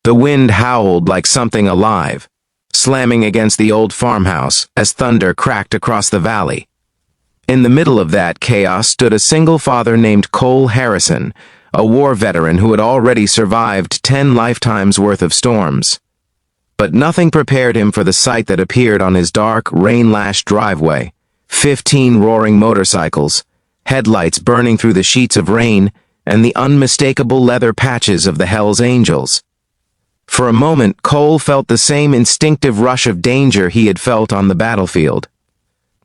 The wind howled like something alive, slamming against the old farmhouse as thunder cracked across the valley. In the middle of that chaos stood a single father named Cole Harrison, a war veteran who had already survived 10 lifetimes worth of storms. But nothing prepared him for the sight that appeared on his dark, rain-lashed driveway. 15 roaring motorcycles, headlights burning through the sheets of rain, and the unmistakable leather patches of the Hells Angels. For a moment, Cole felt the same instinctive rush of danger he had felt on the battlefield.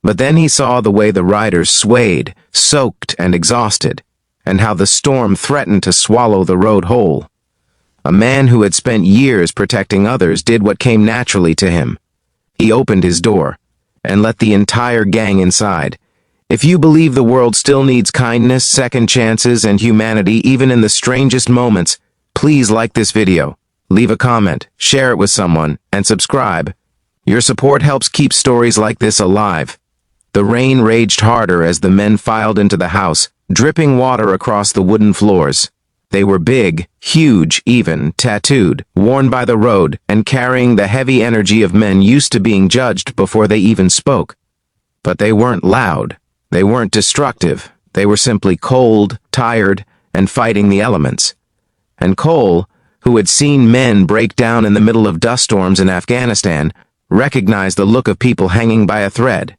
But then he saw the way the riders swayed, soaked and exhausted, and how the storm threatened to swallow the road whole. A man who had spent years protecting others did what came naturally to him. He opened his door and let the entire gang inside. If you believe the world still needs kindness, second chances, and humanity even in the strangest moments, please like this video, leave a comment, share it with someone, and subscribe. Your support helps keep stories like this alive. The rain raged harder as the men filed into the house, dripping water across the wooden floors. They were big, huge, even, tattooed, worn by the road, and carrying the heavy energy of men used to being judged before they even spoke. But they weren't loud. They weren't destructive. They were simply cold, tired, and fighting the elements. And Cole, who had seen men break down in the middle of dust storms in Afghanistan, recognized the look of people hanging by a thread.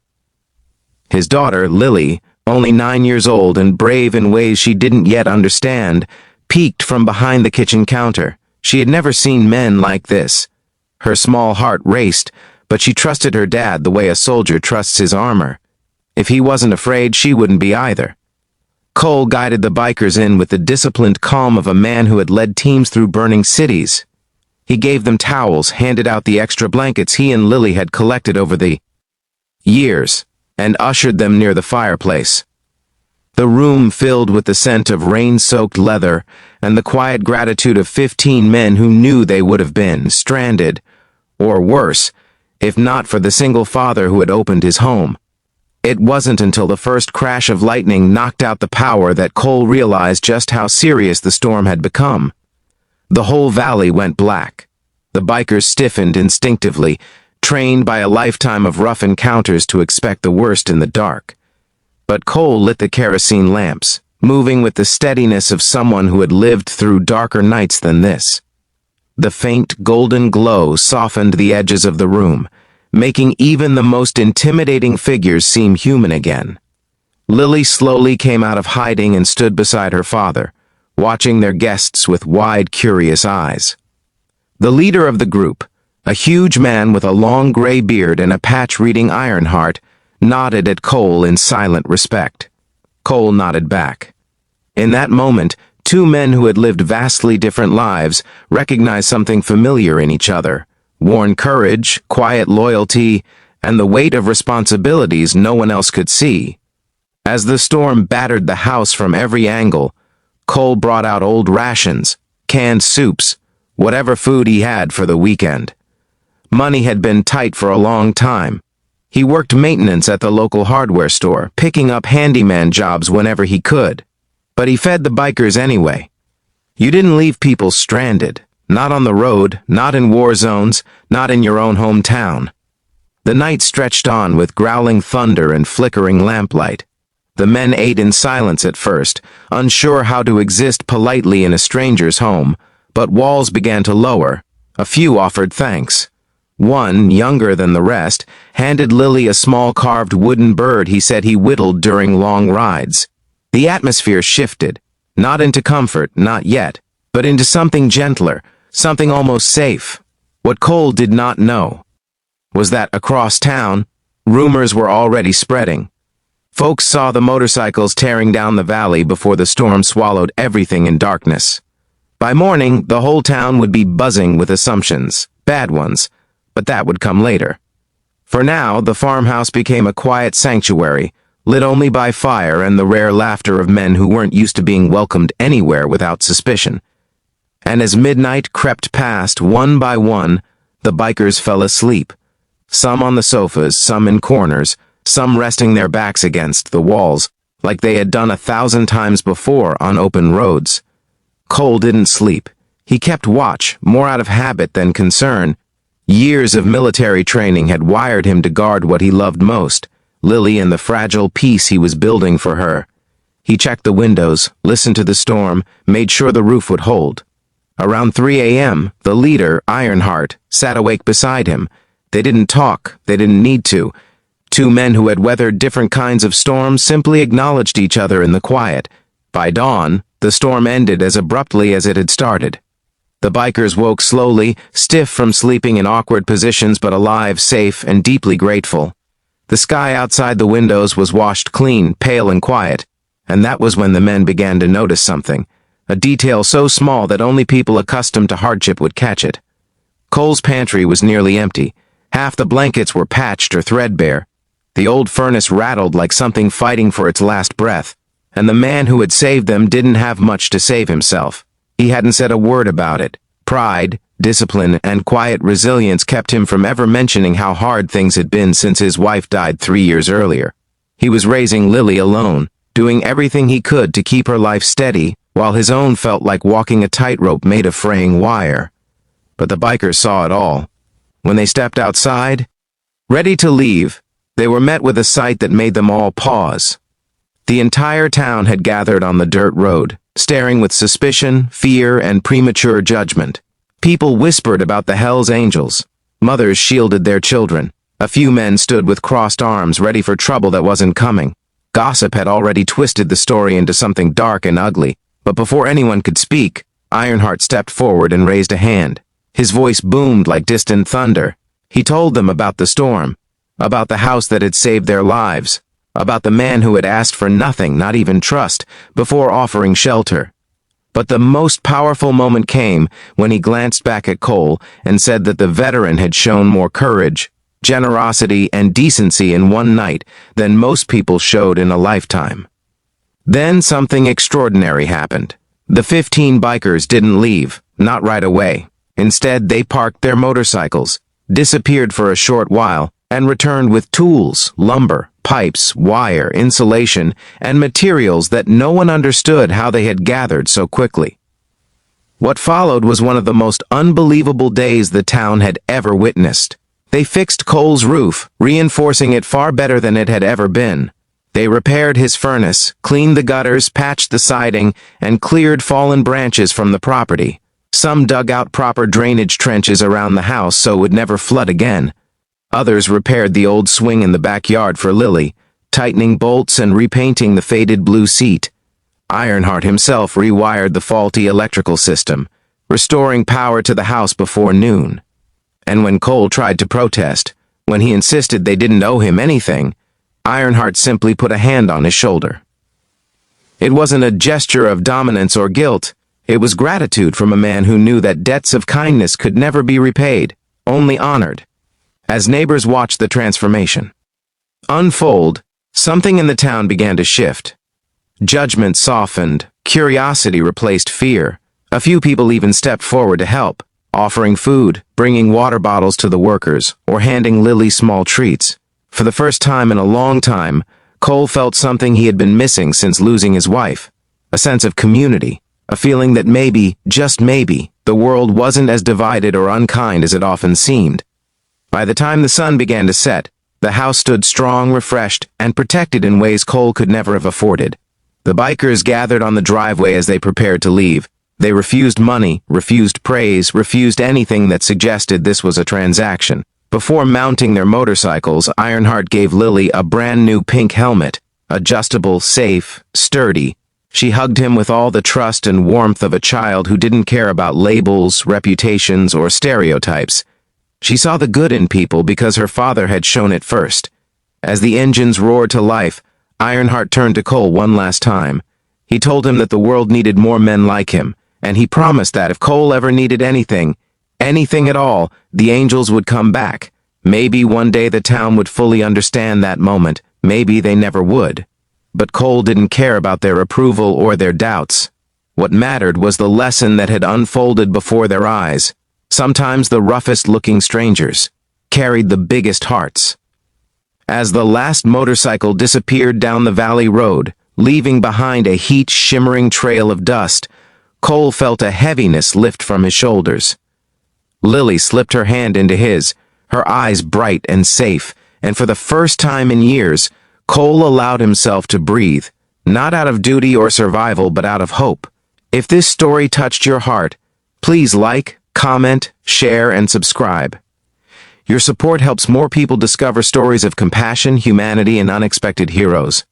His daughter, Lily, only 9 years old and brave in ways she didn't yet understand, peeked from behind the kitchen counter. She had never seen men like this. Her small heart raced, but she trusted her dad the way a soldier trusts his armor. If he wasn't afraid, she wouldn't be either. Cole guided the bikers in with the disciplined calm of a man who had led teams through burning cities. He gave them towels, handed out the extra blankets he and Lily had collected over the years, and ushered them near the fireplace. The room filled with the scent of rain-soaked leather and the quiet gratitude of 15 men who knew they would have been stranded, or worse, if not for the single father who had opened his home. It wasn't until the first crash of lightning knocked out the power that Cole realized just how serious the storm had become. The whole valley went black. The bikers stiffened instinctively, trained by a lifetime of rough encounters to expect the worst in the dark. But Cole lit the kerosene lamps, moving with the steadiness of someone who had lived through darker nights than this. The faint golden glow softened the edges of the room, making even the most intimidating figures seem human again. Lily slowly came out of hiding and stood beside her father, watching their guests with wide, curious eyes. The leader of the group, a huge man with a long gray beard and a patch-reading Ironheart, nodded at Cole in silent respect. Cole nodded back. In that moment, two men who had lived vastly different lives recognized something familiar in each other: worn courage, quiet loyalty, and the weight of responsibilities no one else could see. As the storm battered the house from every angle, Cole brought out old rations, canned soups, whatever food he had for the weekend. Money had been tight for a long time. He worked maintenance at the local hardware store, picking up handyman jobs whenever he could. But he fed the bikers anyway. You didn't leave people stranded. Not on the road, not in war zones, not in your own hometown. The night stretched on with growling thunder and flickering lamplight. The men ate in silence at first, unsure how to exist politely in a stranger's home, but walls began to lower. A few offered thanks. One, younger than the rest, handed Lily a small carved wooden bird he said he whittled during long rides. The atmosphere shifted, not into comfort, not yet, but into something gentler, something almost safe. What Cole did not know was that across town, rumors were already spreading. Folks saw the motorcycles tearing down the valley before the storm swallowed everything in darkness. By morning, the whole town would be buzzing with assumptions, bad ones, but that would come later. For now, the farmhouse became a quiet sanctuary, lit only by fire and the rare laughter of men who weren't used to being welcomed anywhere without suspicion. And as midnight crept past, one by one, the bikers fell asleep. Some on the sofas, some in corners, some resting their backs against the walls, like they had done 1,000 times before on open roads. Cole didn't sleep. He kept watch, more out of habit than concern. Years of military training had wired him to guard what he loved most, Lily and the fragile peace he was building for her. He checked the windows, listened to the storm, made sure the roof would hold. Around 3 a.m., the leader, Ironheart, sat awake beside him. They didn't talk, they didn't need to. Two men who had weathered different kinds of storms simply acknowledged each other in the quiet. By dawn, the storm ended as abruptly as it had started. The bikers woke slowly, stiff from sleeping in awkward positions but alive, safe, and deeply grateful. The sky outside the windows was washed clean, pale and quiet, and that was when the men began to notice something, a detail so small that only people accustomed to hardship would catch it. Cole's pantry was nearly empty. Half the blankets were patched or threadbare. The old furnace rattled like something fighting for its last breath, and the man who had saved them didn't have much to save himself. He hadn't said a word about it. Pride, discipline, and quiet resilience kept him from ever mentioning how hard things had been since his wife died 3 years earlier. He was raising Lily alone, doing everything he could to keep her life steady, while his own felt like walking a tightrope made of fraying wire. But the bikers saw it all. When they stepped outside, ready to leave, they were met with a sight that made them all pause. The entire town had gathered on the dirt road, staring with suspicion, fear, and premature judgment. People whispered about the Hell's Angels. Mothers shielded their children. A few men stood with crossed arms, ready for trouble that wasn't coming. Gossip had already twisted the story into something dark and ugly, but before anyone could speak, Ironheart stepped forward and raised a hand. His voice boomed like distant thunder. He told them about the storm, about the house that had saved their lives, about the man who had asked for nothing, not even trust, before offering shelter. But the most powerful moment came when he glanced back at Cole and said that the veteran had shown more courage, generosity, and decency in one night than most people showed in a lifetime. Then something extraordinary happened. The 15 bikers didn't leave, not right away. Instead, they parked their motorcycles, disappeared for a short while, and returned with tools, lumber, pipes, wire, insulation, and materials that no one understood how they had gathered so quickly. What followed was one of the most unbelievable days the town had ever witnessed. They fixed Cole's roof, reinforcing it far better than it had ever been. They repaired his furnace, cleaned the gutters, patched the siding, and cleared fallen branches from the property. Some dug out proper drainage trenches around the house so it would never flood again. Others repaired the old swing in the backyard for Lily, tightening bolts and repainting the faded blue seat. Ironheart himself rewired the faulty electrical system, restoring power to the house before noon. And when Cole tried to protest, when he insisted they didn't owe him anything, Ironheart simply put a hand on his shoulder. It wasn't a gesture of dominance or guilt. It was gratitude from a man who knew that debts of kindness could never be repaid, only honored. As neighbors watched the transformation unfold, something in the town began to shift. Judgment softened, curiosity replaced fear. A few people even stepped forward to help, offering food, bringing water bottles to the workers, or handing Lily small treats. For the first time in a long time, Cole felt something he had been missing since losing his wife. A sense of community, a feeling that maybe, just maybe, the world wasn't as divided or unkind as it often seemed. By the time the sun began to set, the house stood strong, refreshed, and protected in ways Cole could never have afforded. The bikers gathered on the driveway as they prepared to leave. They refused money, refused praise, refused anything that suggested this was a transaction. Before mounting their motorcycles, Ironheart gave Lily a brand new pink helmet, adjustable, safe, sturdy. She hugged him with all the trust and warmth of a child who didn't care about labels, reputations, or stereotypes. She saw the good in people because her father had shown it first. As the engines roared to life, Ironheart turned to Cole one last time. He told him that the world needed more men like him, and he promised that if Cole ever needed anything at all, the angels would come back. Maybe one day the town would fully understand that moment. Maybe they never would. But Cole didn't care about their approval or their doubts. What mattered was the lesson that had unfolded before their eyes. Sometimes the roughest-looking strangers carried the biggest hearts. As the last motorcycle disappeared down the valley road, leaving behind a heat-shimmering trail of dust, Cole felt a heaviness lift from his shoulders. Lily slipped her hand into his, her eyes bright and safe, and for the first time in years, Cole allowed himself to breathe, not out of duty or survival, but out of hope. If this story touched your heart, please like, comment, share, and subscribe. Your support helps more people discover stories of compassion, humanity, and unexpected heroes.